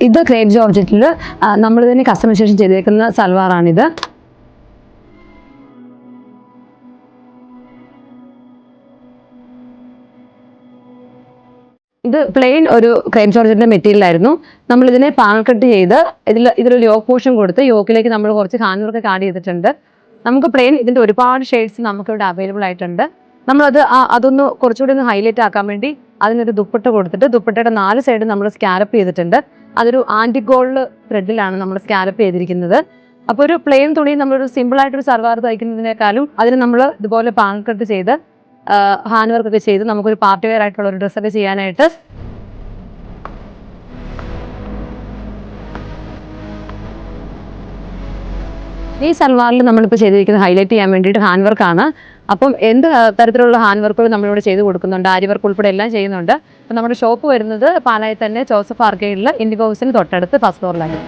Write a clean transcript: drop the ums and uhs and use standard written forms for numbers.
ഇത് ക്രേപ്പ് ജോർജറ്റിൽ നമ്മൾ തന്നെ കസ്റ്റമൈസേഷൻ ചെയ്തേക്കുന്ന സൽവാറാണിത്. ഇത് പ്ലെയിൻ ഒരു ക്രേപ്പ് ജോർജറ്റിന്റെ മെറ്റീരിയൽ ആയിരുന്നു. നമ്മൾ ഇതിനെ പാനൽ കട്ട് ചെയ്ത് ഇതിലൊരു യോക്ക് പോർഷൻ കൊടുത്ത് യോക്കിലേക്ക് നമ്മൾ കുറച്ച് ഹാൻഡ് വർക്ക് ആഡ് ചെയ്തിട്ടുണ്ട്. നമുക്ക് പ്ലെയിൻ ഇതിന്റെ ഒരുപാട് ഷെയ്ഡ്സ് നമുക്കിവിടെ അവൈലബിൾ ആയിട്ടുണ്ട്. നമ്മളത് അതൊന്ന് കുറച്ചുകൂടി ഒന്ന് ഹൈലൈറ്റ് ആക്കാൻ വേണ്ടി അതിനൊരു ദുപ്പട്ട കൊടുത്തിട്ട് ദുപ്പട്ടയുടെ 4 സൈഡും നമ്മൾ സ്കാലപ്പ് ചെയ്തിട്ടുണ്ട്. അതൊരു ആന്റിക് ഗോൾഡ് ത്രെഡിലാണ് നമ്മൾ സ്കാലപ്പ് ചെയ്തിരിക്കുന്നത്. അപ്പോൾ ഒരു പ്ലെയിൻ തുണി നമ്മളൊരു സിമ്പിൾ ആയിട്ടൊരു സൽവാർ തയ്ക്കുന്നതിനേക്കാളും അതിന് നമ്മൾ ഇതുപോലെ പാനൽ കട്ട് ചെയ്ത് ഹാൻഡ് വർക്ക് ഒക്കെ ചെയ്ത് നമുക്കൊരു പാർട്ടി വെയർ ആയിട്ടുള്ള ഒരു ഡ്രസ്സൊക്കെ ചെയ്യാനായിട്ട് ഈ സൽവാറിൽ നമ്മളിപ്പോൾ ചെയ്തിരിക്കുന്നത് ഹൈലൈറ്റ് ചെയ്യാൻ വേണ്ടിയിട്ട് ഹാൻഡ് വർക്കാണ്. അപ്പം എന്ത് തരത്തിലുള്ള ഹാൻഡ് വർക്കുകൾ നമ്മളിവിടെ ചെയ്ത് കൊടുക്കുന്നുണ്ട്, ആരി വർക്ക് ഉൾപ്പെടെ എല്ലാം ചെയ്യുന്നുണ്ട്. അപ്പം നമ്മുടെ ഷോപ്പ് വരുന്നത് പാലായിൽ തന്നെ ജോസഫ് ആർക്കേഡിൽ ഇൻഡിഗോ ഹൗസിന് തൊട്ടടുത്ത് ഫസ്റ്റ് ഫ്ലോറിലാണ്.